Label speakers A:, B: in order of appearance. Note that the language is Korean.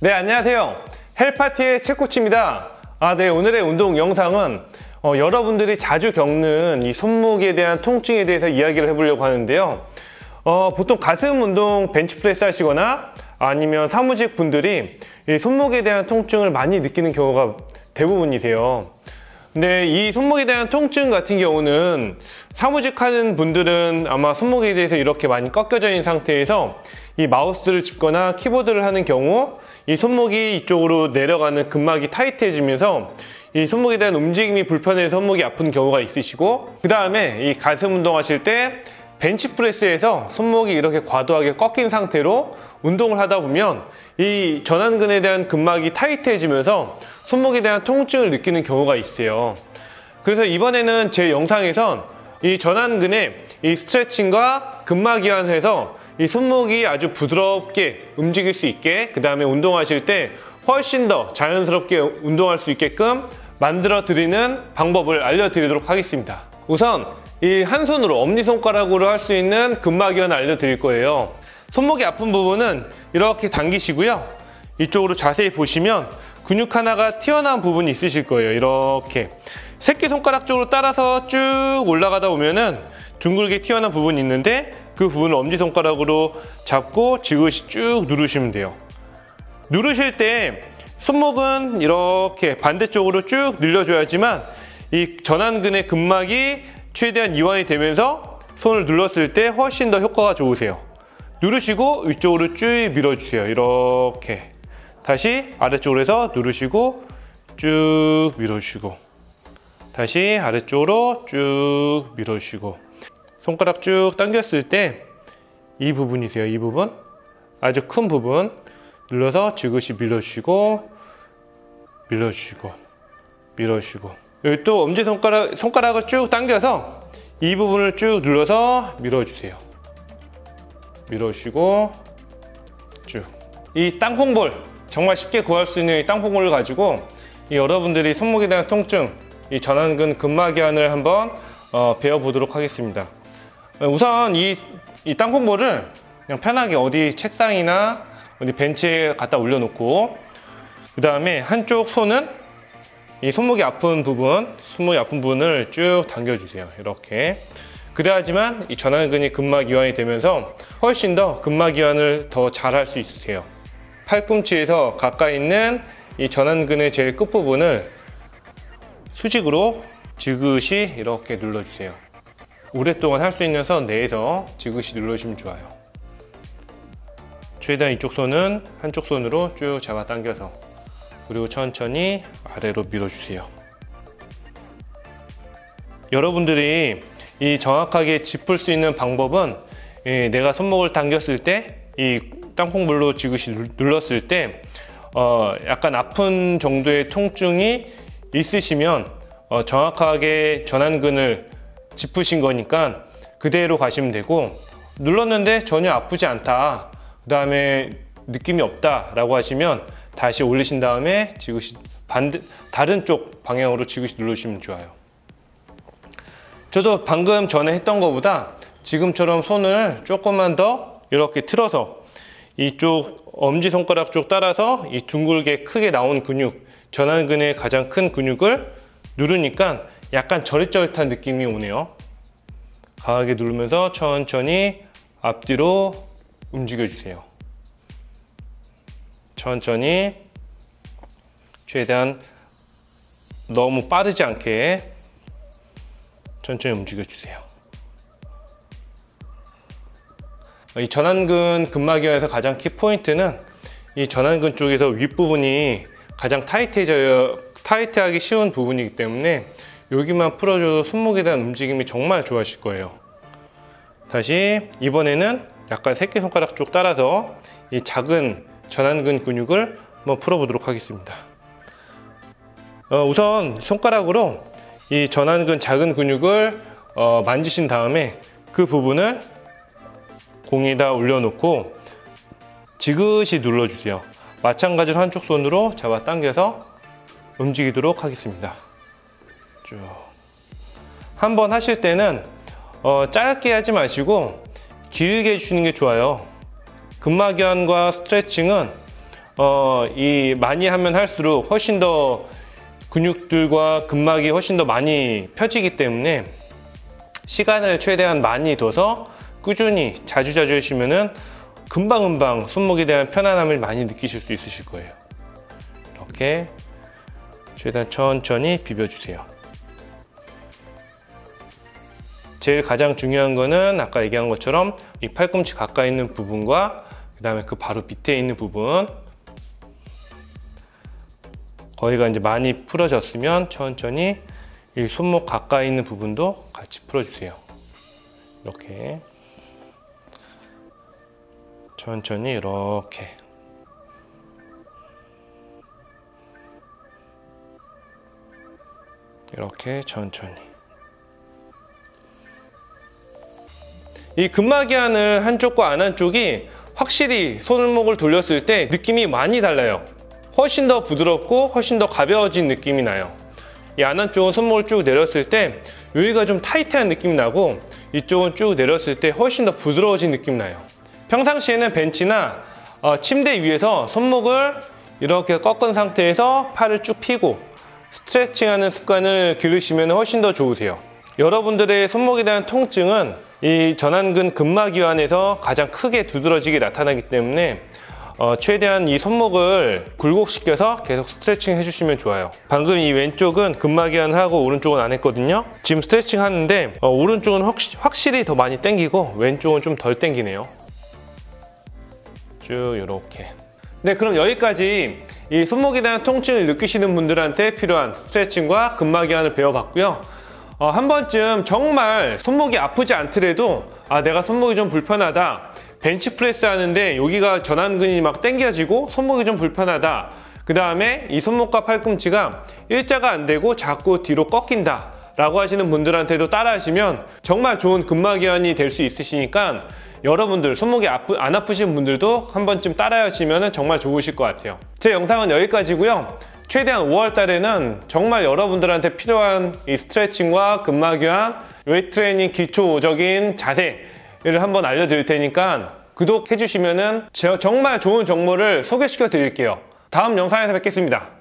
A: 네, 안녕하세요. 헬파티의 책코치입니다. 네, 오늘의 운동 영상은 여러분들이 자주 겪는 이 손목에 대한 통증에 대해서 이야기를 해보려고 하는데요. 보통 가슴 운동 벤치프레스 하시거나 아니면 사무직 분들이 이 손목에 대한 통증을 많이 느끼는 경우가 대부분이세요. 근데 이 손목에 대한 통증 같은 경우는 사무직 하는 분들은 아마 손목에 대해서 이렇게 많이 꺾여져 있는 상태에서 이 마우스를 짚거나 키보드를 하는 경우 이 손목이 이쪽으로 내려가는 근막이 타이트해지면서 이 손목에 대한 움직임이 불편해서 손목이 아픈 경우가 있으시고, 그 다음에 이 가슴 운동하실 때 벤치프레스에서 손목이 이렇게 과도하게 꺾인 상태로 운동을 하다 보면 이 전완근에 대한 근막이 타이트해지면서 손목에 대한 통증을 느끼는 경우가 있어요. 그래서 이번에는 제 영상에선 이 전완근의 이 스트레칭과 근막 이완해서 이 손목이 아주 부드럽게 움직일 수 있게, 그 다음에 운동하실 때 훨씬 더 자연스럽게 운동할 수 있게끔 만들어 드리는 방법을 알려드리도록 하겠습니다. 우선 이 한 손으로 엄지손가락으로 할 수 있는 근막 이완을 알려드릴 거예요. 손목이 아픈 부분은 이렇게 당기시고요. 이쪽으로 자세히 보시면 근육 하나가 튀어나온 부분이 있으실 거예요. 이렇게 새끼손가락 쪽으로 따라서 쭉 올라가다 보면은 둥글게 튀어나온 부분이 있는데 그 부분을 엄지손가락으로 잡고 지그시 쭉 누르시면 돼요. 누르실 때 손목은 이렇게 반대쪽으로 쭉 늘려줘야지만 이 전완근의 근막이 최대한 이완이 되면서 손을 눌렀을 때 훨씬 더 효과가 좋으세요. 누르시고 위쪽으로 쭉 밀어주세요. 이렇게 다시 아래쪽으로 해서 누르시고 쭉 밀어주시고, 다시 아래쪽으로 쭉 밀어주시고, 손가락 쭉 당겼을 때 이 부분이세요. 이 부분, 아주 큰 부분 눌러서 지그시 밀어주시고 밀어주시고 밀어주시고, 여기 또 손가락을 쭉 당겨서 이 부분을 쭉 눌러서 밀어주세요. 밀어주시고 쭉. 이 땅콩볼, 정말 쉽게 구할 수 있는 이 땅콩볼을 가지고 여러분들이 손목에 대한 통증, 이 전완근 근막 이완을 한번 배워보도록 하겠습니다. 우선 이 땅콩볼을 그냥 편하게 어디 책상이나 어디 벤치에 갖다 올려놓고, 그 다음에 한쪽 손은 이 손목이 아픈 부분을 쭉 당겨주세요. 이렇게. 그래야지만 이 전완근이 근막 이완이 되면서 훨씬 더 근막 이완을 더 잘 할 수 있으세요. 팔꿈치에서 가까이 있는 이 전완근의 제일 끝부분을 수직으로 지그시 이렇게 눌러주세요. 오랫동안 할 수 있는 선 내에서 지그시 눌러주시면 좋아요. 최대한 이쪽 손은 한쪽 손으로 쭉 잡아 당겨서, 그리고 천천히 아래로 밀어주세요. 여러분들이 이 정확하게 짚을 수 있는 방법은 내가 손목을 당겼을 때 이 땅콩볼로 지그시 눌렀을 때 약간 아픈 정도의 통증이 있으시면 정확하게 전완근을 짚으신 거니까 그대로 가시면 되고, 눌렀는데 전혀 아프지 않다, 그 다음에 느낌이 없다 라고 하시면 다시 올리신 다음에 지그시 다른 쪽 방향으로 지그시 누르시면 좋아요. 저도 방금 전에 했던 것보다 지금처럼 손을 조금만 더 이렇게 틀어서 이쪽 엄지손가락 쪽 따라서 이 둥글게 크게 나온 근육, 전완근의 가장 큰 근육을 누르니까 약간 저릿저릿한 느낌이 오네요. 강하게 누르면서 천천히 앞뒤로 움직여주세요. 천천히, 최대한 너무 빠르지 않게 천천히 움직여주세요. 이 전완근 근막 이완에서 가장 키포인트는 이 전완근 쪽에서 윗부분이 가장 타이트하기 쉬운 부분이기 때문에 여기만 풀어줘도 손목에 대한 움직임이 정말 좋아하실 거예요. 다시 이번에는 약간 새끼손가락 쪽 따라서 이 작은 전완근 근육을 한번 풀어보도록 하겠습니다. 우선 손가락으로 이 전완근 작은 근육을 만지신 다음에 그 부분을 공에다 올려놓고 지그시 눌러주세요. 마찬가지로 한쪽 손으로 잡아 당겨서 움직이도록 하겠습니다. 쭉. 한번 하실 때는 짧게 하지 마시고 길게 해주시는 게 좋아요. 근막이완과 스트레칭은 이 많이 하면 할수록 훨씬 더 근육들과 근막이 훨씬 더 많이 펴지기 때문에 시간을 최대한 많이 둬서 꾸준히 자주자주 하시면은 금방금방 손목에 대한 편안함을 많이 느끼실 수 있으실 거예요. 이렇게 최대한 천천히 비벼주세요. 제일 가장 중요한 거는 아까 얘기한 것처럼 이 팔꿈치 가까이 있는 부분과 그 다음에 그 바로 밑에 있는 부분, 거기가 이제 많이 풀어졌으면 천천히 이 손목 가까이 있는 부분도 같이 풀어주세요. 이렇게 천천히 이렇게 천천히. 이 근막이완을 한쪽과 안 한쪽이 확실히 손목을 돌렸을 때 느낌이 많이 달라요. 훨씬 더 부드럽고 훨씬 더 가벼워진 느낌이 나요. 이 안 한쪽은 손목을 쭉 내렸을 때 여기가 좀 타이트한 느낌이 나고, 이쪽은 쭉 내렸을 때 훨씬 더 부드러워진 느낌이 나요. 평상시에는 벤치나 침대 위에서 손목을 이렇게 꺾은 상태에서 팔을 쭉 펴고 스트레칭하는 습관을 기르시면 훨씬 더 좋으세요. 여러분들의 손목에 대한 통증은 이 전완근 근막이완에서 가장 크게 두드러지게 나타나기 때문에 최대한 이 손목을 굴곡시켜서 계속 스트레칭 해주시면 좋아요. 방금 이 왼쪽은 근막이완을 하고 오른쪽은 안 했거든요. 지금 스트레칭 하는데 오른쪽은 확실히 더 많이 당기고 왼쪽은 좀 덜 당기네요. 쭉 이렇게. 네, 그럼 여기까지 이 손목에 대한 통증을 느끼시는 분들한테 필요한 스트레칭과 근막이완을 배워봤고요. 한 번쯤 정말 손목이 아프지 않더라도 내가 손목이 좀 불편하다, 벤치프레스 하는데 여기가 전완근이 막 당겨지고 손목이 좀 불편하다, 그 다음에 이 손목과 팔꿈치가 일자가 안 되고 자꾸 뒤로 꺾인다 라고 하시는 분들한테도 따라 하시면 정말 좋은 근막이완이 될 수 있으시니까 여러분들 손목이 안 아프신 분들도 한 번쯤 따라 하시면 정말 좋으실 것 같아요. 제 영상은 여기까지고요. 최대한 5월 달에는 정말 여러분들한테 필요한 이 스트레칭과 근막이완, 웨이트 트레이닝 기초적인 자세를 한번 알려드릴 테니까 구독해 주시면은 제가 정말 좋은 정보를 소개시켜 드릴게요. 다음 영상에서 뵙겠습니다.